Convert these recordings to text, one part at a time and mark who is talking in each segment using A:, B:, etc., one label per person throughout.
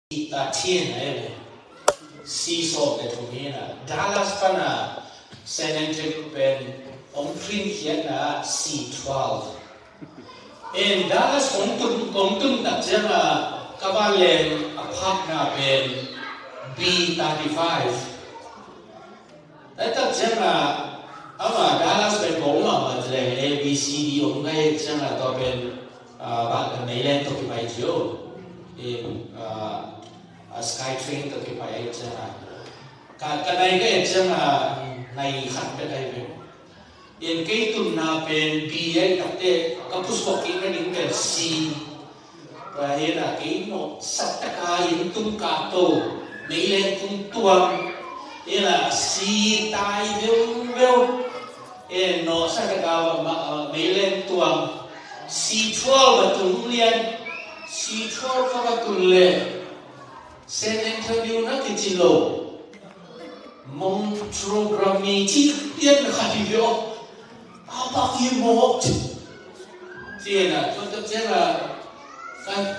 A: thiên này si so cái thùng này là Dallas pa na San Antonio pen ông print hiện là C12 and Dallas ông tung đặt ra là các bạn lên apartment na pen B35 đấy đặt ra là ama Dallas pen bóng mà lên A B C D ông cái ra là to pen bạn này lên tôi phải chiếu in Skytrain tôi phải chăng cái này cái chăng này khăn cái này về in cái tuần nào bên B ấy gặp thế các bút bọc cái những cái C và hiện là cái nó sắp tất cả in tung cả tổ mấy lên tung tuang hiện là C tai vêu in nó sắp tất cả mấy lên tuang C12 và tung liền C12 và tung liền San Antonio na kitilo Montgomery chi tiên là khá thì vô bao nhiêu một thì là tôi thấy là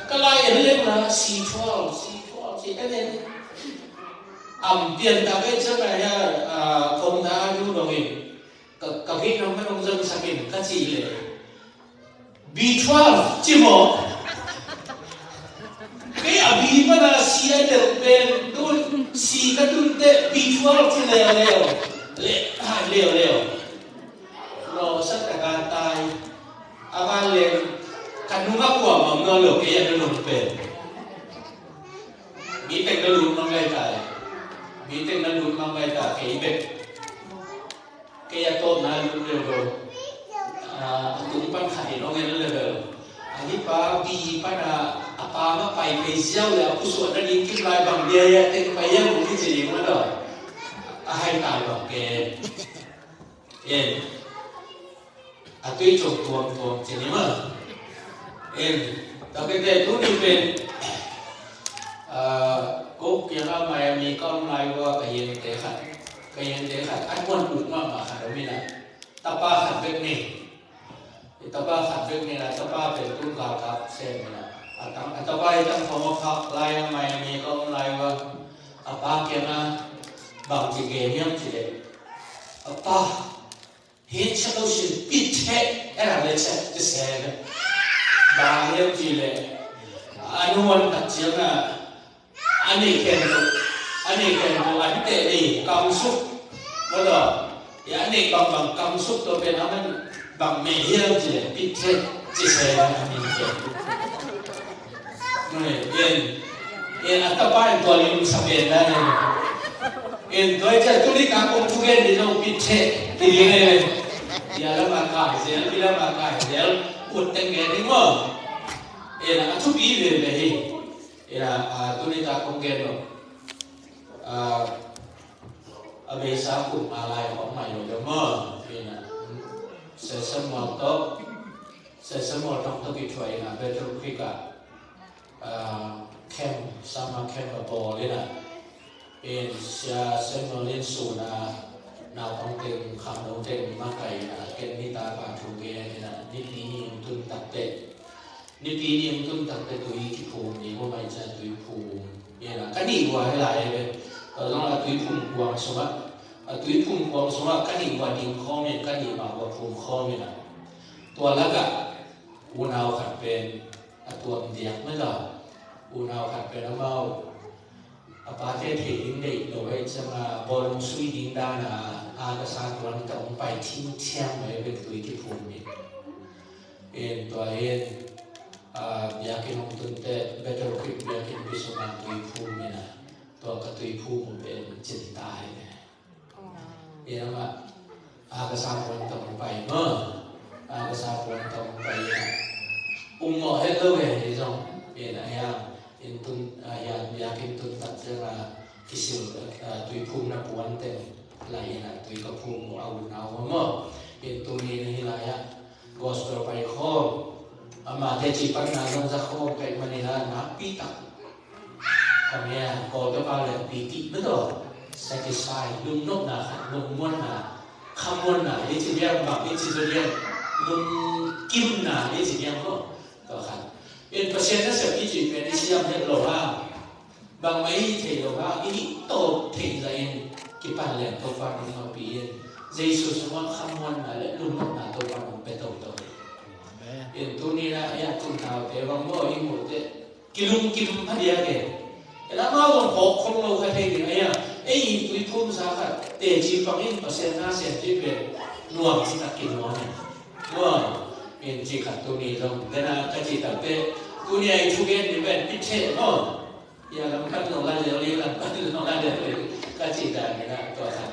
A: cái lại lên là C12 thì cái này tiền ta biết chắc là nha công ta du đồng hình cả cái nó mới nông dân sang mình cái gì là B12 chỉ một cái ở bí mà là si ai được bên tôi si cái tôi tệ B12 thì leo nó rất là gan tai avan lên cái nút ngắt của mà ngơ lửa cái nó lủng bền bí tình nó lủng mang ngay tại bí tình nó lủng mang ngay tại cái bếp cái tôn nó lủng đều rồi cũng ban khải nó nghe nó đều anh ba bi ba na apa ma pai pe siao le aku so na ding ki lai bang dia ya te pa ya mu ki ji ma do a hai tai bang ke en a tui chok tuam ji ni ma en ta ke te tu ni pen ko ki ha Miami kom lai wa ka yen te khat ai quan uk ma kha do mi na ta pa khat bek ni Tapa khát việc này tapa về tu cả cặp xem này, tapa trong phòng học lại Miami công lại và apa kia na bằng chỉ game nhắm chỉ đấy, apa hiện chắc đâu xin biết thế, em làm lấy chắc cái xe này, bằng nhắm chỉ đấy, anh muốn đặt chiếc là anh ấy khen tôi anh tệ đi cảm xúc, đúng không? Thì anh ấy bằng cảm xúc tôi bên anh bằng mẹ hiếu chỉ biết thế chỉ sẽ là mình kể này yên anh ta phải tôi liền sắp đến đây yên tôi chắc tôi đi cả công phu cái gì đâu biết thế thì như này giờ là mà cài giờ bây giờ mà cài giờ uất tiếng nghe đúng không yên là chút ý về đây yên là tôi đi cả công cái đâu ở bên sau cùng mà lại có mày rồi mơ yên là sẽ sớm một trong tất cả chuyện là về trong khi cả kem sama kem ở bò lên à in sẽ một lên sùn nào trong tiền khám đấu tiền mắc cái là kem đi ta và chủ kia là nít tí niệm tuân tắc tệ tùy cái phù thì hôm nay sẽ tùy phù như là cái gì qua hay lại về đó là tùy phù quang số á tùy phù quang số á cái gì qua điểm khó miền cái gì mà qua phù khó miền àตัวละกะอุณาวขัดเป็นตัวเดียกไม่หรออุณาวขัดเป็นแล้วเมาปาเทเทดิ้งเด็กโดยจะมาบอลสุยดิ้งด้านอากาศตัวนี้ต้องไปทิ้งเที่ยงไว้เป็นตัวที่ภูมิตัวอยากกินตุนเตะเบตร์คลิปอยากกินวิศวกรรมตัวภูมินะตัวกับตัวภูมิเป็นจิตตายเนี่ยว่าอากาศตัวนี้ต้องไปเมื่อkesabaran kamu bayar umur itu weh itu yang yakin tu tak jelas kisil tui pun nak puan te lain tui kapung awal awal itu ni lah ya gospel pai khom ama te cipan nang zakho kai manila napi tak kami ko to pa le piti betul satisfied lung nok na lung muan na khamuan na ini dia bak ini dia lung kim na ini dia ko to khan in pasien na sa piji pe ni siam he lo ha bằng mấy thầy đồ ba ý tổ thầy là em cái bản lẻ tổ ba mình học bì dây số số mà khăm ngoan mà lại luôn lúc nào tổ ba mình phải tổ tổ em tu ni là em tu nào thế bằng mỗi một thế kilum phát đi cái là mà còn khó không lâu hay thế thì ấy tụi phun ra cả để chỉ bằng em mà xem ra xem tiếp về nuông chỉ là kinh nó này nuông em chỉ cả tu ni rồi nên là cái chỉ tập về tu ni ai chú gen thì về biết thế nó ya làm cách nó lại rồi làm cách nó lại rồi cái chỉ là cái làตัวthành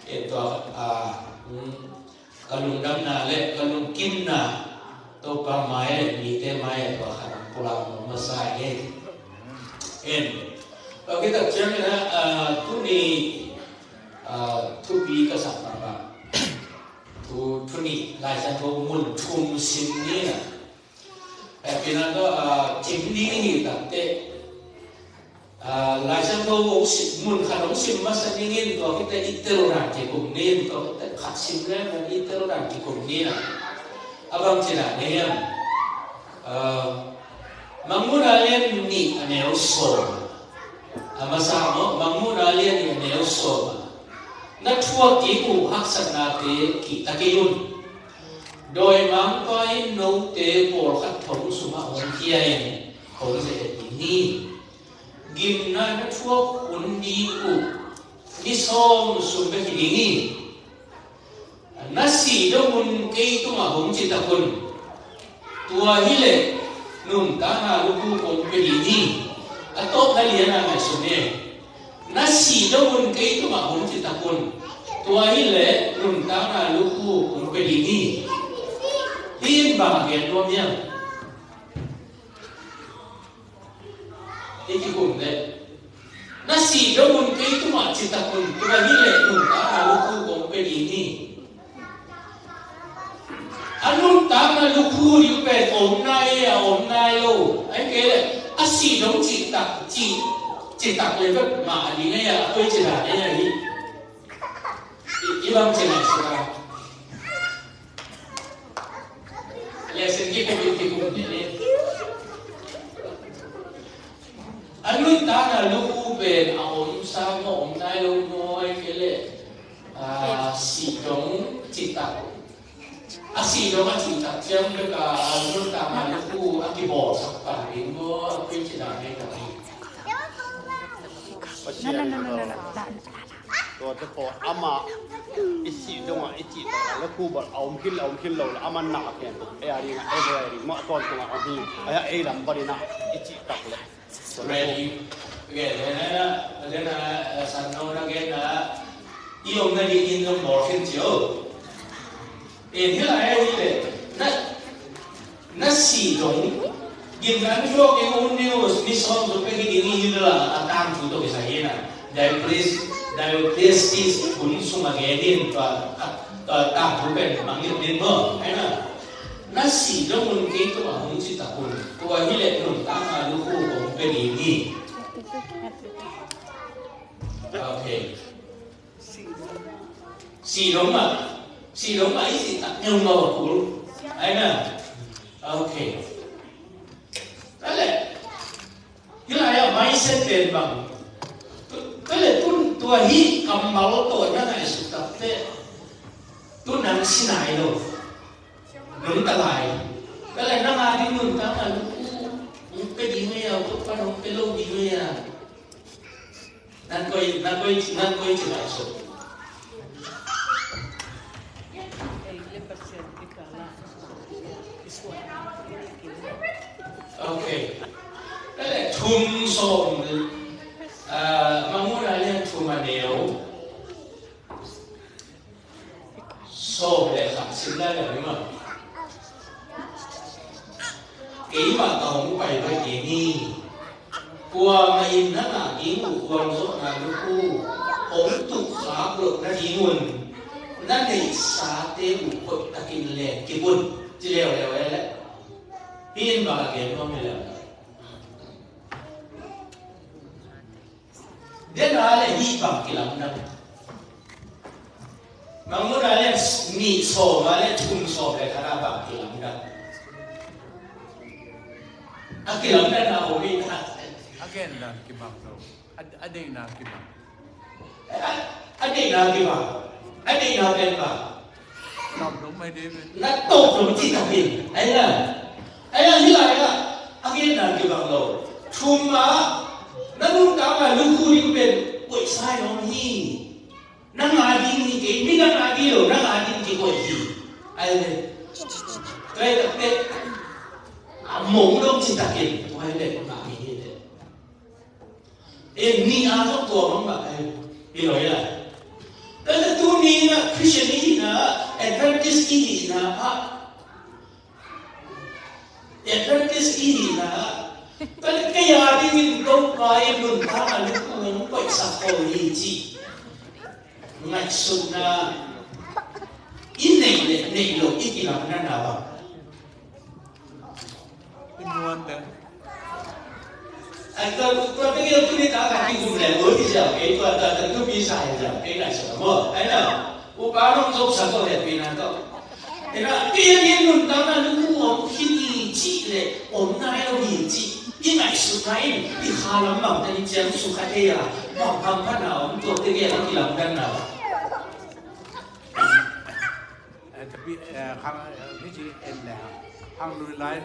A: emตัวcái lùng đâm nà lệ cái lùng kim nàตัวปลาไม้มีเต้ไม้ตัวขันปลามาใส่emเราคิดถึงเช่นนะทุนี่ทุบีก็สับมาบ้างทุนี่ลายจันทร์มุนทุมสินนี่นะแต่เป็นนั้นก็จิมนี่ตั้งแต่ลายจันทร์มุนขนมสิมมาสันนี่ตัวคิดแต่อิตาลีที่กลุ่มนี้ตัวคิดแต่ขัดสิมแล้วมันอิตาลีที่กลุ่มนี้นะabang cina ni mangun alien ni aneosom amasamo mangun alien ni aneosom na thua ki ku haksan na te ki takeyun doi mang pai no te por khat thong suma on kiai ko se ni gim na thua un ni ku ni som sum be ki ni nasi do mun kei tu ma hong chi ta kun tua hile num ta na lu ku kon pe ni atop na liana ma sune nasi do mun kei tu ma hong chi ta kun tua hile num ta na lu ku kon pe ni tin ba gen lo nya iki kun le nasi do mun kei tu ma chi ta kun tua hile num ta na lu ku kon pe ni anun tama luku yu pe om nai lo ai kể asi dong chỉ tak le ba ma di ngay à tôi chỉ là này đi ibang chỉ là sao lesson kia cái việc cũng như thế anun tama luku pe om sa mo om nai lo mo ai kể si dong chỉ tak asi do ma chỉ tập xem được cả nước ta mà nước khu ăn cái bò sắp cả đến có cái chỉ là này cả gìตัวจะพออามาอิสิดงอ่ะอิจิตแล้วคู่บอกเอาขึ้นเราอามันหนักแค่ตัวไอ้อะไรนะไอ้อะไรมาตอนตัวเอาดีไอ้ลำบากนะอิจิตักเลยส่วนนี้เกี่ยวนะสันโนนะเกี่ยวนะอีองนั่นอินต้องบอกขึ้นเจ้าเห็นอะไรนี่นั่นสีดงยิ่งนั้นช่วงนี้คนนิวส์มิสซอนสุดเป็นที่นี่ฮิลล่าตามทุกตัวที่ใช่นะได้เพลสที่คุณสุมาเกดินตัวตามทุกเป็นบางอย่างเด่นมากไอ้น่ะนั่นสีดงมันเกี่ยวกับหุ่นจิตตะคุณตัวฮิลเล่หนุ่มตามมาดูคู่ของเป็นที่นี่โอเคสีดงอ่ะสีดงấy thì tặng nhau màu của anh à ok đó là cái này là máy sẽ tiền bằng cái là tôi hít cầm máu tôi nó này sự tập thế tôi nằm xin này rồi nướng ta lại cái này nó mà đi nướng ta là cái gì mới tôi phải không cái lâu gì mới nan coi chỉ lại sự ok đó là thum sôm mà muốn là liên thum mà nếu sôm để khẳng sinh ra là đúng không ý mà tàu cũng phải với cái ni qua mà in nó là ý của con số là nó khu ống tục phá được nó ý nguồn nó này xá tế của hội ta kinh lệ cái buồn chỉ lèo đấy tin vào cái con này là đến đó là hy vọng cái lòng năng mà muốn là mì sổ mà là thùng sổ để khá là vào cái lòng năng cái lòng năng là ổn định
B: again na kibang to. Aday na kibang.
A: Aday na kibang. Aday na kibang.
B: Tao đúng mấy đêm.
A: Nó tốt rồi chỉ tập hình. Ấy là như lại á. Again na kibang lo. Thum mà nó luôn cả mà luôn khu đi bên quậy sai đó hi. Nó ngã đi như cái mi nó ngã đi rồi nó ngã đi cái quậy gì. Ấy này. Cái đặc biệt mộng đông chỉ tập hình. Quay lại ngã đi như thế. Em ni ăn trong tua mong mà em đi nói là. Đó là tu ni na Christian ni na Adventist ni na Adventist ni na. Tapi kaya din yung kaya nun para lukuin ko sa college. Ngayon na inay lo ikilang na nawa.
B: Inuan na.
A: Ang kaya ito ni kakaki kumle mo di siya. Ito at ito bisa siya. Kaya siya mo. Ano? Upang sok sa ko at pinato. Kaya din nun tama lukuin hindi le online lo hindi. 因为是该你哈人忙的你讲述开的呀，忙忙看到我们做这个那个人干了。
B: Tapi hang ni si ella hang lui lain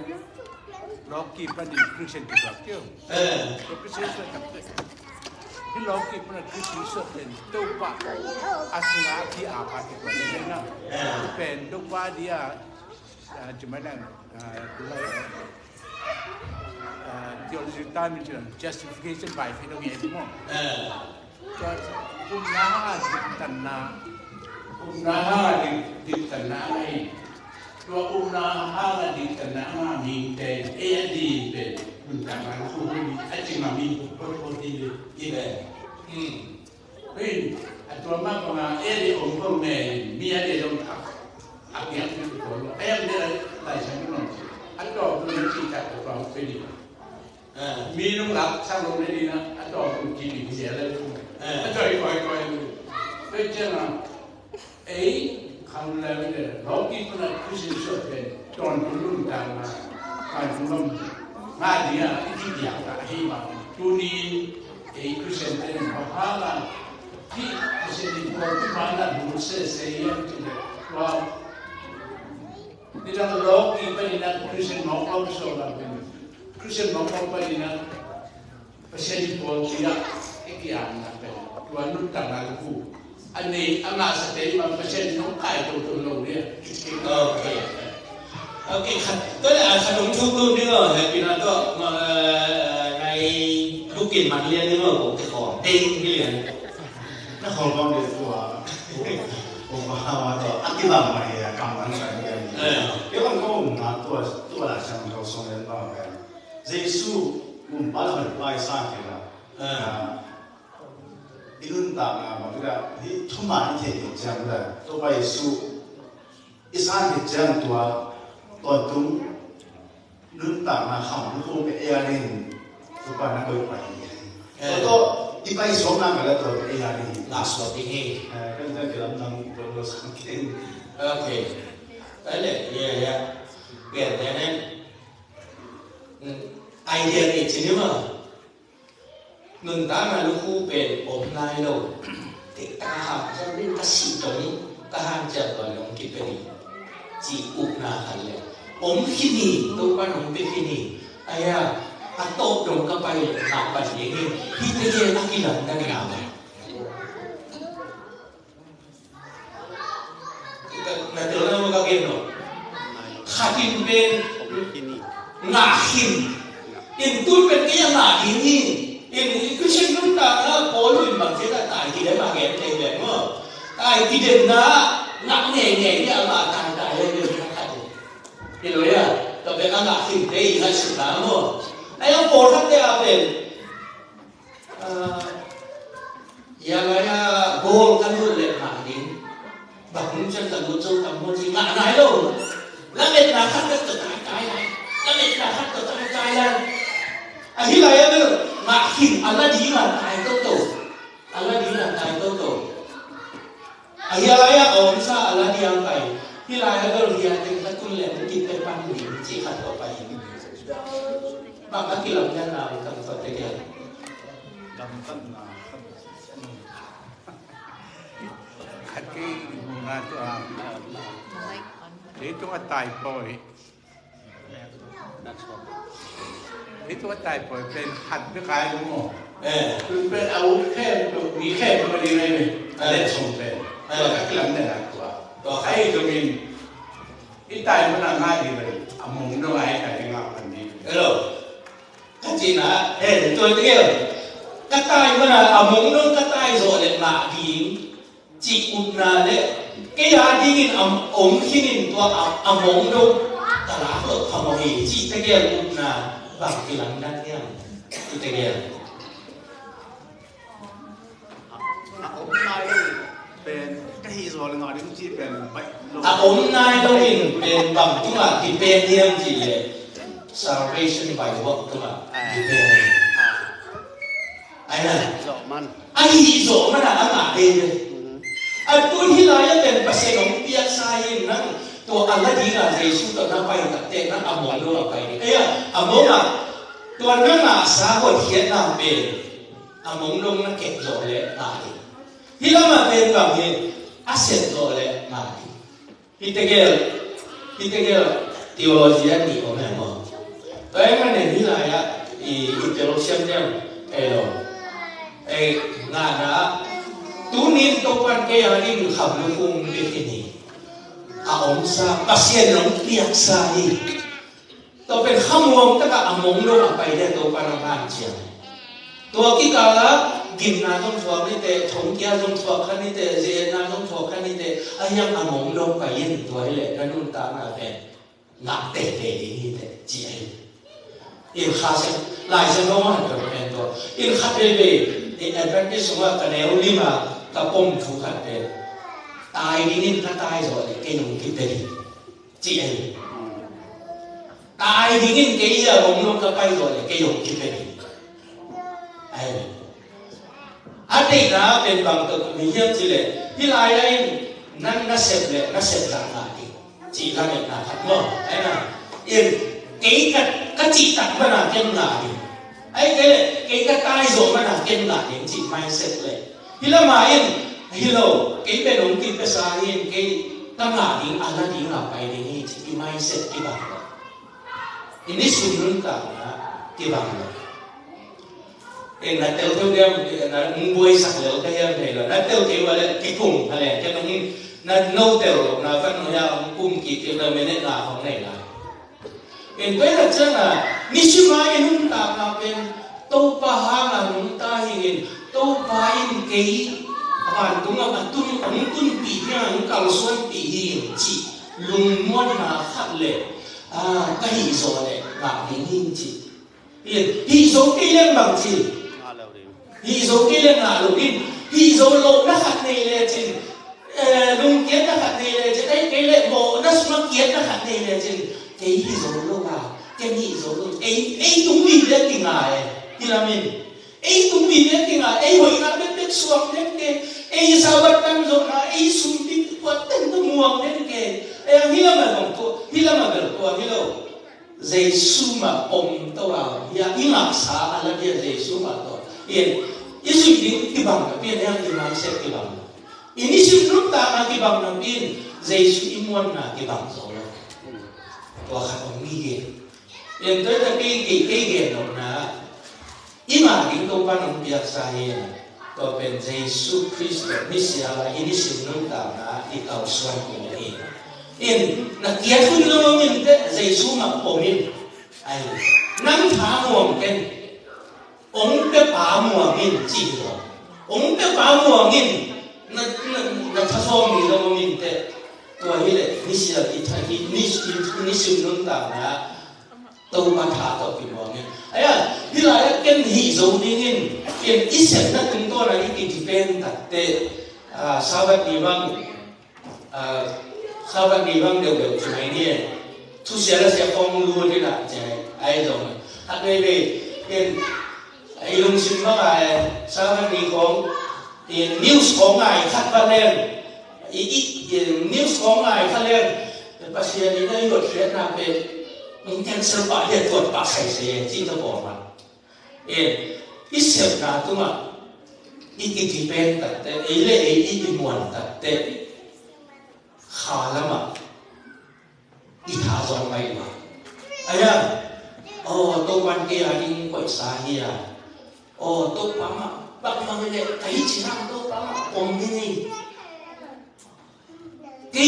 B: loki pani Christian kita kyo. Christian kita. Di loki pani Christian sen tu pa asma ki apa kita ni na. Pen tu pa dia cuma nang theology time justification by faith of God mo. Unaha di tanah ay dua unaha di tanah mami ten di ten untangan kuhuni aci mami berpoti ide. Hei, atau apa edi ongkong mia de dong apian itu kalau ayam dia lai sang non. Atau tu cerita tentang ini. Minum lap sang ini na atau tu kini dia le. Atau koi tu. Macam kalau le logi pun ada kusin sopen. Tuan pun tak nak. Kan pun ngadia itu dia tak hebat. Tu ni kusin tu bahagian. Di kusin itu mana dulu saya tu. Di dalam logi pun Christian mau soal Christian mau pun pasien pun tidak ikian apa tuan nu tangan ku ane anak saya memang pasien nu kai tu dia.
A: Ok, tôi là sản phẩm thu cơm nữa, thì nó có mà ngày lúc kiện mặt liền nữa cũng cái khó tên cái liền.
C: Nó không có được củaผมว่าตัวอันที่เราไม่กำลังใช้กันเกี่ยวกับข้อมูลตัวหลักฉันเขาส่งเรียนมาแบบเยซูมุ่งปั้นไปสร้างขึ้นมาอีนุ่นต่างกันมาดูว่าที่ทุ่มมาที่เห็นจังเลยตัวเยซูอีสานเห็นจังตัวตุ้งนุ่นต่างมาเขาลูกเป็นเอรินตัวปั้นนักบอลไปตัวที่ไปสองนักแล้วตัวเป็นเอริน
A: last of the hay.
C: Kan saya kira tentang berdoa saking.
A: Okay. Đấy ya. Biar nên idea này chỉ mà nâng ta mà lúc khu bền ổn lại rồi thì ta học cho nên ta sử dụng ta hàng chợ vào lòng kịp bền chỉ ụp na hẳn lệ ổn khi nhỉ tôi quan ổn biết khi nhỉ ai à tốt đồng các bay tạo bản gì khi thế kia nó kỳ lần đang nào này na terus mau kaget no, hakim ben ngahim, itu ben kaya ngahim ni, ini Christian pun tak na polu bang kita tak tidak bagian tembak mo, tak tidak na ngak ngeh dia apa tak dia nak itu ya, tapi kan ngahim dia ingat sudah mo, ayam polu dia ben, ya gaya gol kan tu leh ngahim. Bằng chân tầng một châu tầng một gì ngã này đâu, là mệt là khát tất cả cái này, là mệt là khát tất cả cái này, khi này em biết ngã khinh, Allah đi là tài tốt tổ, Allah đi là tài tốt tổ, khi này ông sa Allah đi ăn phải, khi này em biết dia thì cácคุณlệ cũng kịp ban mình chỉ khát ở phải, bằng các kỳ làm nhân nào tầm phật thế kia.
B: cái ngà cho để chúng ta tài bồi để chúng ta tài bồiเป็นหัดด้วยกายรู้หมดคือเป็นอาวุธแค่มีแค่ตัวนี้เลยเล่นส่งเป็นก็กลังเนี่ยนะตัวใครตัวมินที่ตายมันง่ายดีเลยอามุงด้วยไอ้ที่งาพันนี้
A: ก็จริงนะตัวเดียวก็ตายมันอามุงนู้นก็ตายโซเด็กหนาดีจีอุนนาเล่ก็ยาดีกินองคินินตัวอามุงนู้นตลาดขโมยจีตะเกียบอุนนาบางทีหลังนั่นเนี่ยจีตะเกียบ
C: เป็นก็ฮีโร่เลยหน่อยที่จีเป็นไป
A: องนายต้องเป็นบางตัวที่เป็นเรื่องจีเลย salvation by work ตัวที่เป็นไอ้นั่นไอ้โสมันอะไรมาเองไอ้ตัวที่เราเป็นภาษาของพิยาไซน์นั่นตัวอะไรที่เราเรียนสุดตัวนั้นไปตัดเตะนั้นอมองดูไปเอ้ยอมองตัวนั้นน่ะสาวเขียนนั่นเป็นอมองดูนั่นเก็บโสเลยมาที่เรามาเป็นแบบนี้อาเซนโสเลยมาที่เกี่ยวteologia ni o memo to ai mane ni la ya I teologia ni elo nga na tu nin to pan ke ya ni kham lu kum be ni a om sa pasien long piak sa ni to pen khamwong ta ka among lo pa de to pan ang chiang to ki ka laกินน้ำต้องถั่วนี่แต่ถงแก้วต้องถั่วขันนี่แต่เจน้ำต้องถั่วขันนี่แต่ไอ้ยังอมงลงไปยินตัวให้เลยนั่นนู่นตามมาเป็นหนักเตะนี่แต่จีไอ้ข้าเส้นลายเส้นน้องหันกับเป็นตัวข้าเบบีแอดเวนที่สมว่ากันแล้วนี่มาตะปมถูกขัดเป็นตายนี่ถ้าตายrồi cái nông kiếp đây chị ấyตายนี่cái giờ mong lông cái bay rồi cái nông kiếp đây aiอันนี้นะเป็นบางตัวมีเยอะจีเลยที่ลายได้นั่นน่าเสพเลยน่าเสพต่างหากจีละเด็กนะครับเนาะไอ้น่ะเอ็นเกี่ยกับจีตัดมันน่ะเก่งหนาดิไอ้เกี่ยกับตายโสมันน่ะเก่งหนาดิจีไม่เสพเลยที่ละมาเอ็นฮิโลเกี่ยเป็นองค์กิจสาเอ็นเกี่ยตั้งหนาดิอะไรดิหลับไปดินี่จีไม่เสพกี่บางเลยอันนี้สุดรุ่นต่างนะกี่บางเลยนัดเตลเดียวนัดงวยสักเดียวก็ยังไม่เลยนัดเตลเดียวอะไรกี่กลุ่มอะไรจะต้องนัดโน้ตเตลนัดฟันหัวยาวกลุ่มกี่เดียวเราไม่ได้ลาของไหนล่ะเป็นไปได้จังอ่ะนิชมาอินุตามาเป็นตัวป้าหางนุตาหินตัวป้าอินเกยผ่านตรงนั้นตุนปีเนี่ยนุกัลส่วนปีหินจีลุงม้วนมาขัดเลยก็หิโซเลยหลังหินจีหิโซกี่เรื่องบางทีฮิโซกิเลนาลูกินฮิโซโลนักขัดในเลจินลุงเกียรนักขัดในเลจินไอ้เกลโบนัสมาเกียรนักขัดในเลจินไอ้ฮิโซโลว่าแกฮิโซโลไอ้ตุ้มมีเรื่องกินอะไรที่ละมินไอ้ตุ้มมีเรื่องกินอะไรไอ้หอยนักเด็กสวมเด็กเกไอ้สาวตั้งโซนาไอ้สุนทิปวดเต็มตัวมัวเด็กเกไอ้ฮิลามาของตัวฮิลามาเกิดตัวฮิโลเจสุมาอมตัวอย่าอิมักษาอะไรเดียเจสุมาตัวเอ็นYesus ini kibang nabi yang imam set kibang. Ini sebelum tak nak kibang nabi, Yesus imun nak kibang soalnya. Tua kata mige. Yang tu tapi kege nona. Ima itu panang biasa ini. Tua pen Yesus Kristus Mesias ini sebelum tak nak ikau suatu ini. In nak kiat pun lo minta Yesus mak pomin. Ayo, nang tahu mungkin. Ông cái bà mua miên chỉ rồi, ông cái bà mua miên, nó thắt phong gì đâu miên thế, tôi nghĩ là ní xí là cái thay ní xí nông đảng là đâu mà thả đâu cái mua miên, ấy à, đi lại cái hỉ dấu đi miên, cái ít xem nó chúng tôi là cái depend đặt thế, sao vậy đi văng đều chủ này đi, thu xe là sẽ phong luôn thế nào, chạy ai rồi, hạt đây về cáiไอ้ลุงชิมว่าไงสารคดีของนิวส์ของไงคัดคะแนนนิวส์ของไงคะแนนภาษาดีได้หยดเขียนมาเป็นมึงแค่สบายเด็ดตรวจปากใส่เสียจริงจะบอกมัน ít sẹp na tung à ít cái gì bên tật tệ ấy lệ ấy ít cái muộn tật tệ khá lắm à ít thả giòn mày mà ai à tôi quan kia đi quậy xa hi à tôi bám à bám mà cái này thấy chỉ làm tôi bám à ôm cái này cái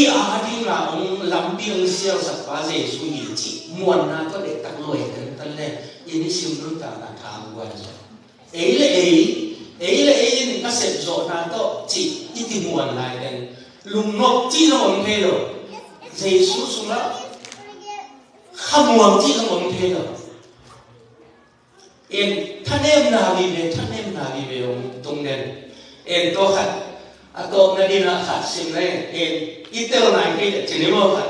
A: đi là ông làm biếng siêu sạch phá dễ suy nghĩ chỉ muộn na có để tặng lỗi tận lên ini siêu luôn ta là tham quan rồi ấy là ấy các sếp rồi na to chỉ ít thì muộn lại đen lùng ngọc chỉ là ông thế rồi dễ xuống xuống đó không muộn chỉ là ông thế rồi thân em nào vì về ông tung đen to khát to na đi na khát sim này ít tiêu này cái chỉ nếu mà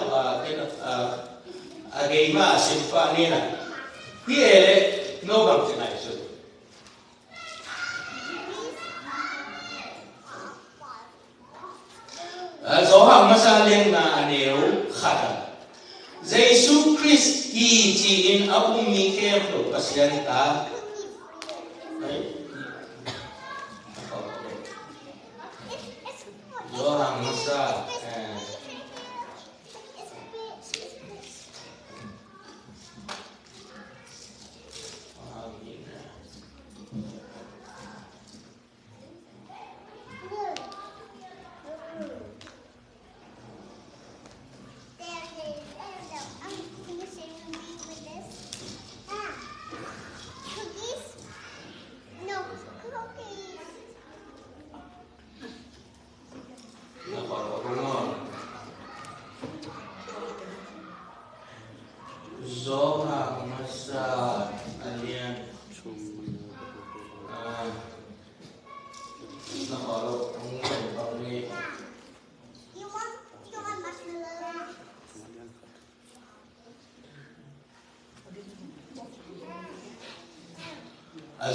A: cái mà sim pha này là cái này nó bằng thế này rồi gió hàng masa lên là nếu khát Jesus Christ chỉ in ông mi kem của pasien ta gió hàng masa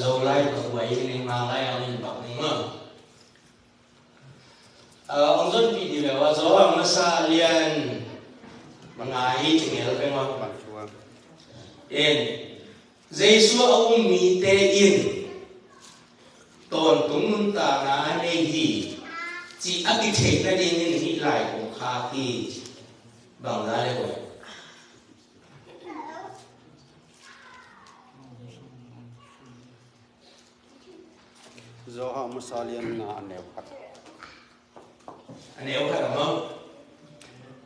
A: rồi lại vậy nên mà lại anh bảo nữa ông dân bị điều là gió hàng nó xa liền mà ngài hi chừng này phải không Giêsu ông mi te in tồn tung nun ta na nei hi chỉ ác cái thể này đi nên nghĩ lại cũng khá thì bằng ra đây rồi
D: do họ một sao liền là
A: anh nếu phải đúng không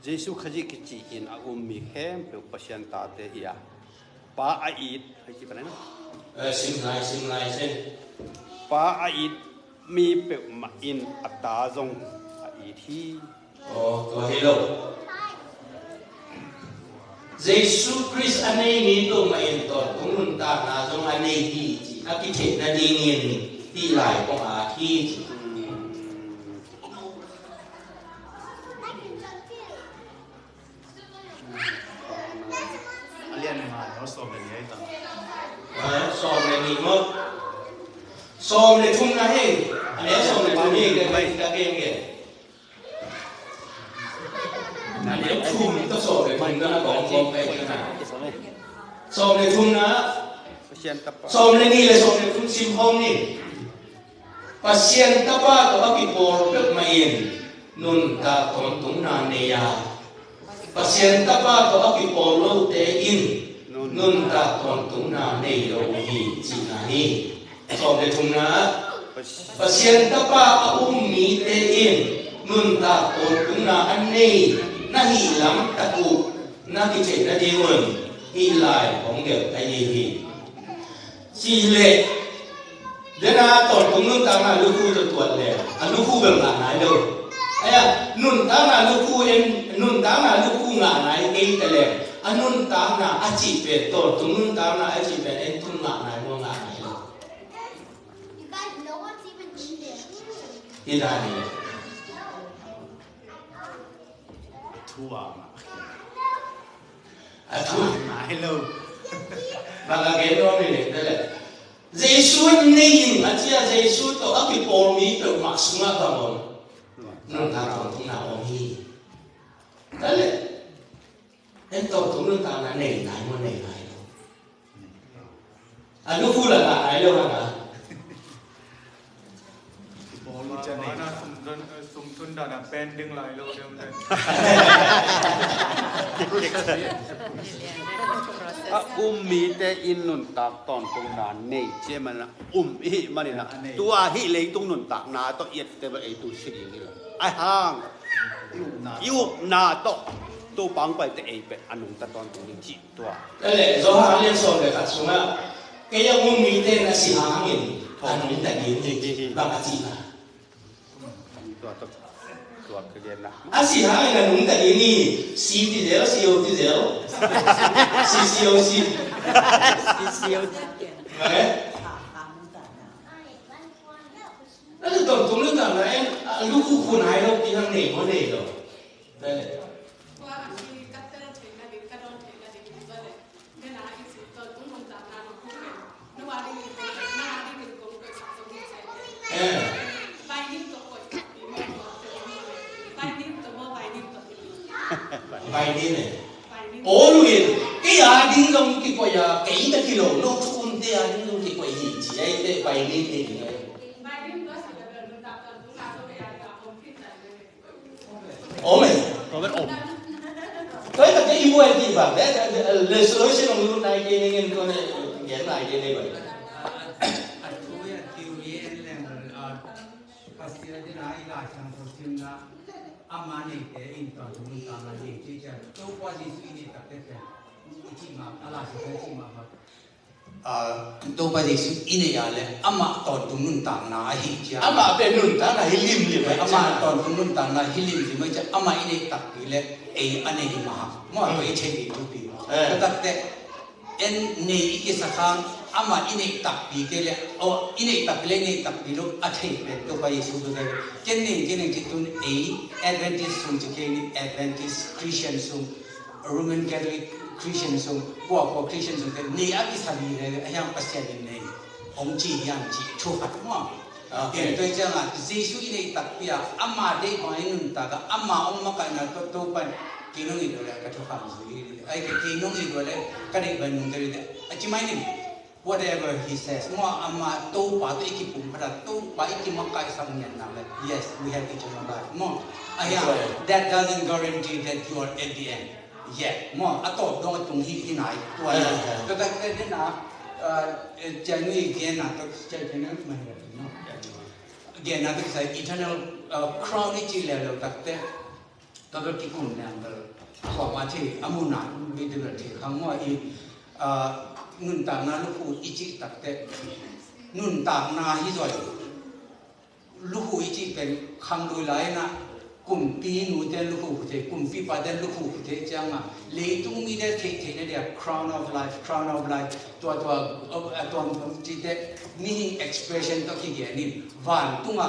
D: Giêsu khai cái chỉ in mi khem biểu pasien ta te hiya pa ait hay chỉ phải nói
A: sim lại xem
D: pa ait mi biểu mà in ata zong ait thi
A: có hiểu đâu Giêsu Christ anh ấy nghĩ đâu mà in tọt cũng luôn ta là trong anh ấy thì chỉ ác cái thể này đi nghiền đi lại có thi
C: Alian mà nó sổ về đấy ta
A: sổ về mình mất sổ về thung này anh ấy sổ về thung này cái bài cái kia anh ấy thung nó sổ về thung nó có cái cái nào sổ về thung nó sổ vềนี่เลยsổ về thung sim homeนี่pasien tapa to akipor pek main nun ta ton tung na neya pasien tapa to akipor lo te in nun ta ton tung na nei lo hi chi na ni so de thung na pasien tapa mi te in nun ta ton tung na an nei na hi lam ta ku na ki che na di ngun hi lai hong de ai hi chi le để na tọt cũng nung ta là lưu khu cho tuột lẻ, lưu khu bằng ngã này đâu, ai nung ta là lưu khu em, nung ta là lưu khu ngã này cái cái lẻ, nung ta là chỉ về tọt cũng nung ta là chỉ về em tung ngã này mua ngã này đâu. Hiện tại này,
C: thua
A: thua
C: mãi lâu,
A: và cái đó này đây là Giêsu nên mà chỉ là Giêsu to ác bị bỏ mi được mặc xuống á vào mồm, nung ta còn không nào ông hi, đấy là em to cũng nung ta là nảy nảy mua nảy nảy đâu, lúc phu là nảy đâu hả?
E: นะสมทุนดานะเป็นดึงไหลโลเดิมเลย
D: มีแต่อินนุนตากตอนตรงนั้นนี่เชื่อมันนะฮิมันนี่นะตัวฮิเลยตรงนุนตากนาต้องเอียดแต่ว่าไอ้ตัวสิ่งนี้ละไอ้ห่างยุบนาตัวปังไปแต่ไอ้เป็นอันนุนตากตอนตรงนี้จีตัว
A: นั่นแหละโซฮาเรียนสอนเลยครับสมมติแกยังมีแต่นะสิหางเงินอันนี้แต่ยินดีบางทีนะ
D: ตัวคือเรียนนะ
A: 啊是他那个农的你是的了是有的了是有是哎那个懂了懂了哎如果困难了比他哪个哪个对vài đêm này, ố luôn, cái nhà đi trong cái quầy kỹ cái kilo nó chun thế à, đi trong cái quầy gì chỉ đây đây vài đêm thì này. Ố mày,
D: có biết ổn.
A: Cái là cái yêu em gì bảo đấy, lời sửa sẽ làm luôn này cái nên con này diễn lại cái này vậy.
F: Amane ke into tumi kama ye chicha to kwa ji su ni ta te ichi ma ala se chi ma ba to pa ji su ine ya le ama to tumun ta na hi cha
A: ama pe nun ta na hilim li ba
F: ama to tumun ta na hilim li ma cha ama ine ta ki le e ane hi ma mo to e che ni tu pi ta te en ne ki sa khang ama ine ta pi ke le o ine ta le ne ta pi lo a thei pe to pa ji su do de ken ne ki tun e Adventist sung ke ni Adventist Christian sung Roman Catholic Christian sung ko Christian sung ke ni a ki sa ni le ayang pasya ni nei ong chi yang chi chu hat mo ke toi cha nga Jesu ine ta pia ama de ba nun ta ga ama ong ma ka na to pa ki no ni do le ka chu kham su ai ke ki no ni do le ka ni ba nun de a chi mai ni whatever he says mo ama to pa to iki pum para to pa iki makai sang nyan na yes we have eternal life mo that doesn't guarantee that you are at the end yet mo ato dong tung hi nai to ta ke na jani again na to jani na ma no again na to say eternal crown chi le lo tak te ta lo ki kun na ta ko ma chi amuna mi de la thi khang mo i nun ta na lu hu ichi tak te nun ta na hi zoi lu hu ichi pen khang lui lai na kum pi nu de lu hu te kum pi pa de lu hu te chang ma le tung mi de the the ne de crown of life to chi de meaning expression to ki ge ni van tunga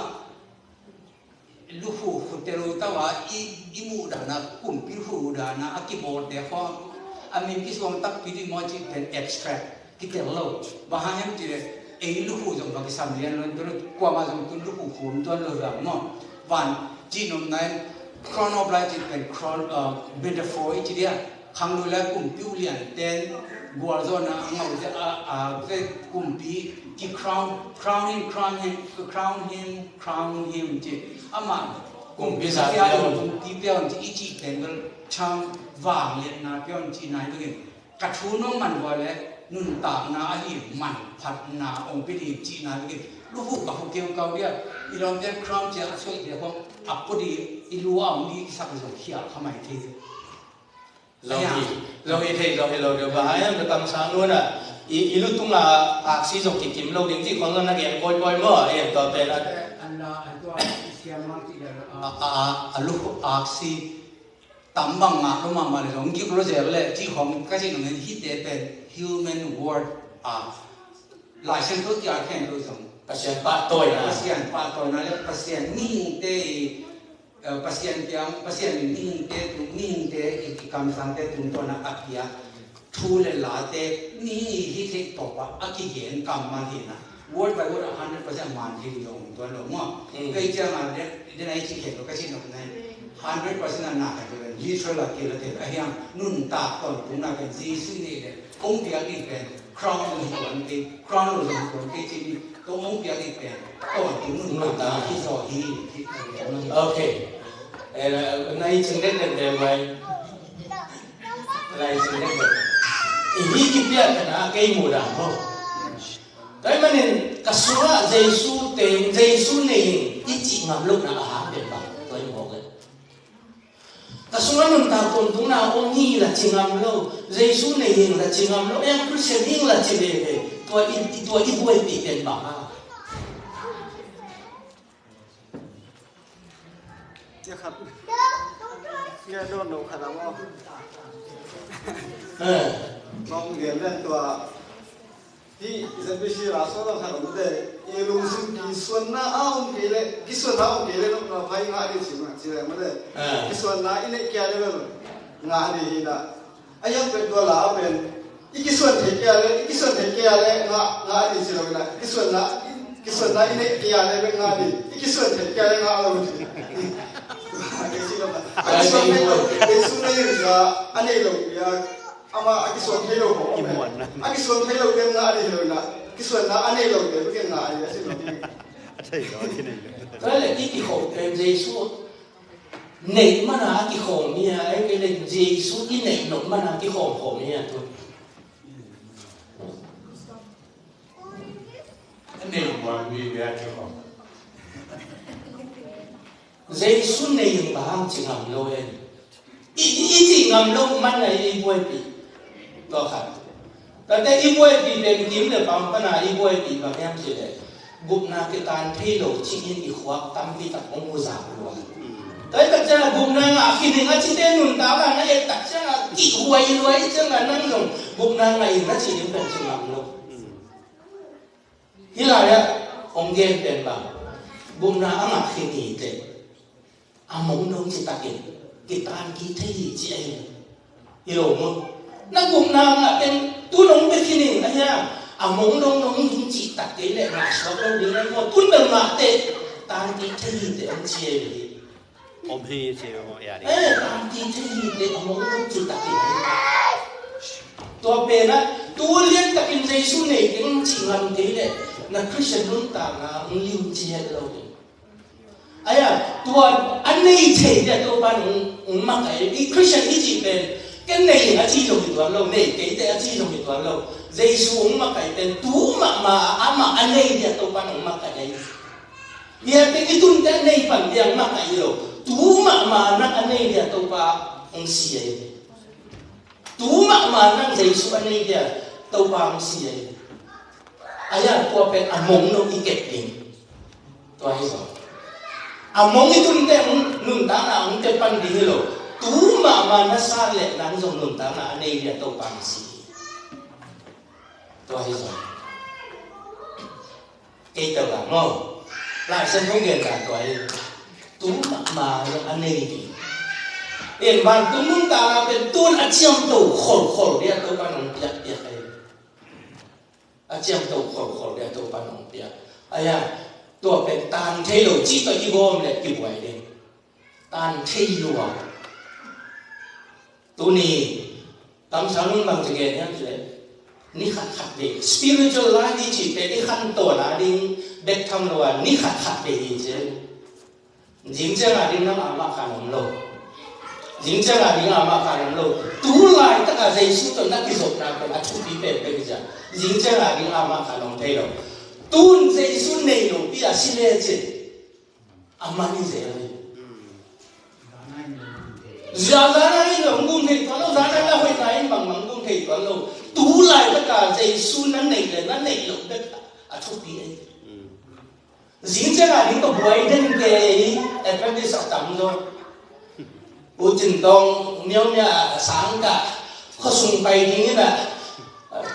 F: lu hu te ro ta wa i mu da na kum pi hu da na akibo de ho amin ki som tak pi di mo chi pen abstract ki te lo ba ha hem ti le e lu hu jong ba ki sam lian lo do kwa ma jong kun lu hu khum do lo ra mo van ji nom nai crown of life pen crown metaphor chi dia khang lu la kum pi lian ten bor zo na ngau je a kum pi ki crown him ji ama kum pi sa ya kum pi piao ji ichi ten chang vàng liền na pion chi nai begin ka thu no man wa le nun ta na hi man phat na ong pi di chi na begin lu hu ka hu ke ka dia i long den crown cha so de ho apodi i lu ang ni sa zo khia khamai the
A: lâu hi thầy lâu được và hai em được tầm sáng luôn à i lúc tung là sử dụng kịch kim lâu đến chỉ còn là cái coi mở em tao tên là
F: anh to siam mang ti da lu aksi tắm bằng ngã nó mà lại giống kiểu nó dễ lệ chỉ không cái gì nó nên hit để về human word lại xem tốt giờ khen tôi giống
A: pasien ba tôi
F: nó là pasien minh tế pasien minh tế cái cảm sang tế chúng tôi là akia thu lên lá tế minh hit thế tổ ba aki hiện cảm mà hiện à word by word 100% man thì dùng tôi là mà cái chương là để này chỉ hiện cái gì nó này 100% là nãy cái literal là cái là thế, anh em nun ta còn cũng là cái gì suy nghĩ đấy, ông tiếng đi cái crown lo hiwan ke crown lo hiwan ke chi to ông kia cái bè to chúng nó ta khi rồi hi
A: ok nay chừng đấy để mày lại chừng đấy hi kịp biết là cái mùa đào không cái mà nên cái số Giêsu tên Giêsu này ít chỉ ngắm lúc nào hám được bằng tôi ngộ cái cái số mình ta còn đúng nào ông hi là chỉ ngắm lâu Giêsu này là chỉ ngắm lâu em Christian là chỉ để tôi ít buổi bị tiền bằng
D: ครับแกโดนหนูขนาดว่าน้องเรียนเรื่องตัวที่จะไปชื่อราชวงศ์ขนาดนั้นเอลุงซึ่งกิส่วนน่าเอาเกลือกิส่วนน่าเอาเกลือน้องพายงานดีสิมั้ยใช่ไหมเด้กิส่วนน่าอินเดียเลยงานดีนะไอ้ยังเป็นตัวลาเป็นอีกิส่วนเทียเลยอีกิส่วนเทียเลยงานดีสิเรานะกิส่วนน่าอินเดียเลยเป็นงานดีอีกิส่วนเทียเลยงานเราดีYesus ni juga aneh loh ya, ama akisuan hello ho, akisuan hello dia nggak ada hello na, akisuan na aneh loh dia bukan nggak ada sih loh.
A: Cái là cái khổ cái Giêsu nể mà là cái khổ như ấy cái là Giêsu cái nể nốt mà là cái khổ như thôi.
B: Cái này mà vì về cái khổ.
A: Giêsu này những bà hàng chỉ ngầm lâu em, ít chỉ ngầm lâu mà là ít buổi bị, đó hả? Tại đây ít buổi bị bên kiếm được bằng cái này ít buổi bị bằng em chỉ để gục na cái tan thay đổi chỉ in ít khoác tâm vi tập ông mua giảm luôn. Tại thật ra gục na ngã khi mình chỉ tên nôn táo là nó thật ra là kỹ huay luôn, chứ là năng dùng gục na này nó chỉ đến phần chỉ ngầm lâu. Thế là đấy, ông game bên bằng gục na ngã khi nghỉ thế. Mong đông chỉ ta cái tan kỹ thế gì chị ấy hiểu không? Nó cũng là bên tu nông bên khi này nha, mong đông nông cũng chỉ ta cái lệ mà sao đâu đi này mà tu nông mà thế tan kỹ thế gì để ông chị ấy
D: ông hi chị ấy
A: tan kỹ thế gì để mong đông chỉ ta cái này tôi bên á tu liên ta cái Giêsu này cái chỉ làm cái lệ là Christian luôn ta là ông lưu chi hết đâu aiตัวอันนี้เท่เนี่ยตัวบ้านองมาไก่ที่คริสเตียนที่จีเป็นกันในอาชีพตรงนี้ตัวเราเนี่ยเก๋แต่อาชีพตรงนี้ตัวเราเยซูองมาไก่เป็นตัวมาอามาอันนี้เนี่ยตัวบ้านองมาไก่เนี่ยเป็นที่ตุนกันในปัญญามาไก่เราตัวมานักอันนี้เนี่ยตัวบ้านองเสียตัวมานักเยซูอันนี้เนี่ยตัวบ้านองเสียไอ้ตัวเป็นอมงโนอีเก็บเองตัวให้สอนmong itu nanti nun tanah nanti pandi lo, tu mana sale langsung nun tanah ane dia tahu pangsi, tu aja. Kita lah no, lah sebelum kita tu aja, tu mana ane ini. Yang bantu nun tanah betul aciam tu khol dia tahu panong piak aja, aciam tu khol dia tahu panong piak, ayah. ตัวเป็นตานเทโลจีตัวอีโวมเลยกี่บ่อยเลยตานเทโลตัวนี้ตามสาวนุ่งบางจะเกิดเนี่ยเลยนี่ขัดเด็ก spiritual life ที่จีเป็นนี่ขั้นตัวนะดิ้งเด็กทำเลยนี่ขัดเด็กจริงจริงจังอะดิ้งน้ำอามาขานมโลจริงจังอะดิ้งอามาขานมโลตัวลายตั้งแต่ใจสุดตัวนักกิจกรรมเป็นอาชีพเป็นจ้ะจริงจังอะดิ้งอามาขานมเทโลtuân Giêsu này nổi bia xin lê chứ, mà như thế này, giá này là ông thầy toán lâu, giá này là hồi này bằng ông thầy toán lâu, tú lại tất cả Giêsu nó này lộ đất, chốt bia ấy, dính chắc là những cái buổi đến cái em đi sọc tắm rồi, u trình tông nếu nhà sáng cả, khó sung bay như thế là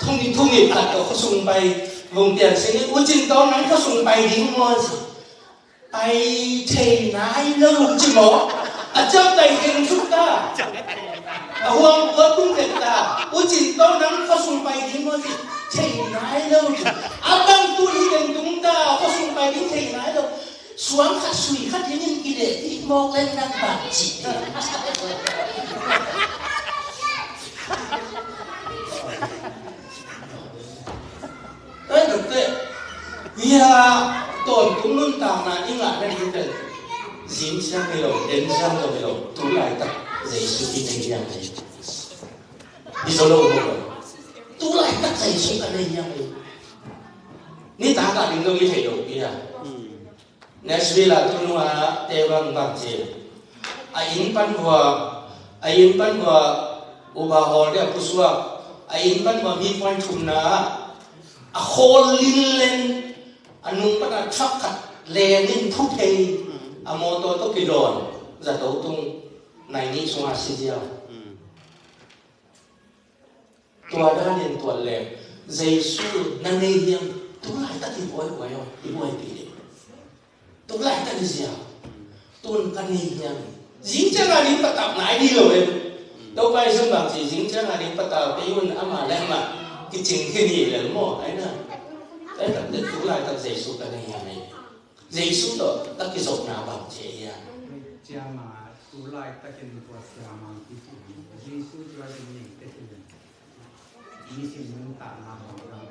A: thông nghiệp là khó sung bay vùng tiền sinh u trình tông nắng khó sung bay đi mua gì, bay thề nái lâu chỉ mỏ, chấp tay kinh chút ta, hoàng vợ cũng đẹp ta, u trình tông nắng khó sung bay đi mua gì, thề nái lâu, bang tu đi đến chúng ta khó sung bay đi thề nái lâu. Xuống khát suy khát thế nhưng kỳ lệ thì mong lên đang bản chỉ ya tổn cũng luôn tạo là những lại đây cái dính sang cái đầu đến sang rồi cái đầu tú lại tập giấy số đi này như này đi số lâu rồi tú lại tập giấy số cái này như này ní ta cả đừng có đi thay đổi kia next week là tôi nói tây bằng bằng gì ayin pan wa ubahol dia puswa ayin pan wa mi point thum na a hol lin len anung pana thakkat lenin thutei a moto to kidon za to tung nai ni sunga sijia tua da len tua le jesu nan nei hiam tu lai ta ti boy boy yo ti boy ti tu lai ta ni sia tun kan nei hiam dính chân là đi bắt tập nãy đi rồi đâu phải xong bằng chỉ dính chân là đi bắt tập cái yun ama lại mà cái trình cái gì là đúng không ấy nè đấy tập được cũng lại tập dây số cái này dây số đó tất cái dọc nào bằng chế à
F: cha mà tu lại tất cái điều cha mà cái dây số là cái gì cái gì như thế mình ta làm bằng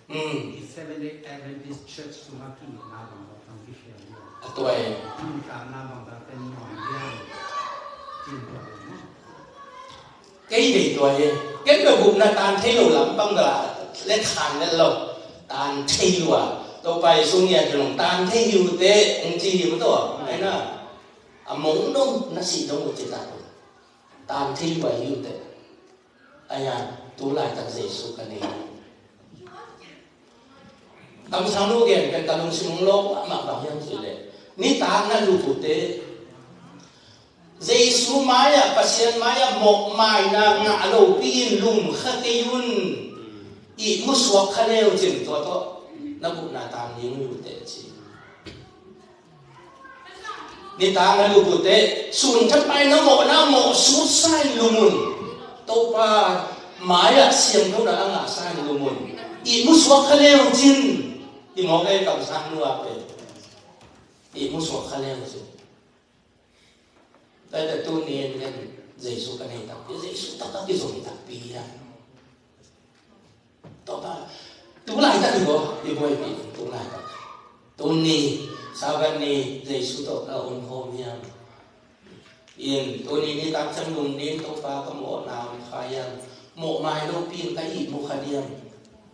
F: cái cái 7-8 Adventist Church tu mà cái làm bằng cái cái
A: tuổi
F: ta làm bằng cái
A: cái gì tuổi cái đầu bụng là tàn thấy lâu lắm bằng là lên khăn lên lâu tàn thấy lâu à tôi phải xuống nhà thì lòng tàn thấy nhiều thế ông chị hiểu tôi đấy nè à mống đông nó xì đông một chiếc tàn thấy và nhiều thế ai à tú lại tập dễ số cái này tầm sáng lúc kia cái tầm lúc sinh lốp mà bảo hiểm gì đấy ní ta nó lụt tụt thế Giêsu maya pasien maya mok mai na ngã lâu pin lùm khát cái yun ít mua suộc khát leo chừng to to nó cũng là tam những lụt tệ chi ní ta nó lụt tệ sùn thắt bay nó mộ sút sai lùm tàu pa maya xiêm đâu đã ngã sai lùm ít mua suộc khát leo chừng thì mò cái cầm sang nữa về ít mua suộc khát leo chừng đây là tu niệm nên dạy số cái này tập cái dạy số tập cái rồi tập bì à tao ta tu lại ta được không đi quay bì tu lại tu ni sao cái ni dạy số tập là ôn hôm nha yên tu ni đi tập chân lùng đến tao pa có mộ nào khai ăn mộ mai đâu pin cái gì mộ khai điềm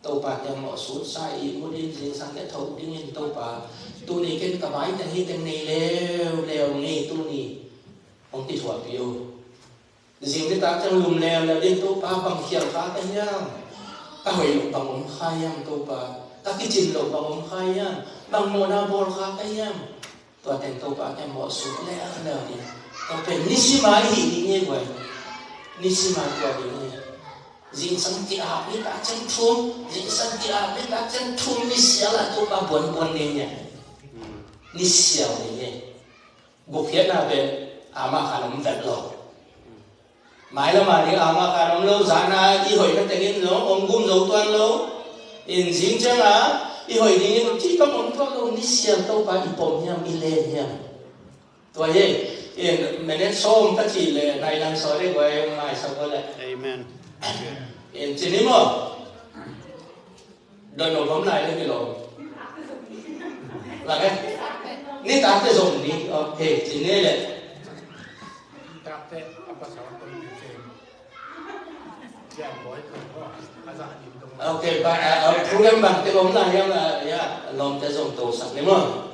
A: tao pa cho mộ số sai mộ đến riêng sang cái thấu đi nhìn tao pa tu ni cái cái bài cái tên này leo nghe tu ni ông ti thua piu riêng cái ta trong lùm leo là đến tàu pa bằng khiêu phá cái nhang các hội lục bằng ông khai nhang tàu pa các cái trình lục bằng ông khai nhang bằng mồ na bol khá cái nhang tàu tên tàu pa cái mỏ sụp lẽ cái nào đi tàu pe nisima hi đi nghe vậy nisima qua đi nghe riêng sang ti áp đi ta chân thum riêng sang ti áp đi ta chân thum nisya là tàu pa buồn đi nghe nisya đi nghe gục hiện nào về ama khanam vet lo mai la ma ni ama khanam lo zana i hoi na tengin lo om gum zo tuan lo in jing chang a i hoi ni chi ka mon to lo ni siam to pa i pom hiam i le hiam to ye in menen som ta chi le nai lang so re goi mai sa ko le amen in chini mo don no bom lai le ki lo la cái ni ta te zong ni okay chini le ok, program bằng cái bóng này là lòng ta dùng tổ sẵn đúng không?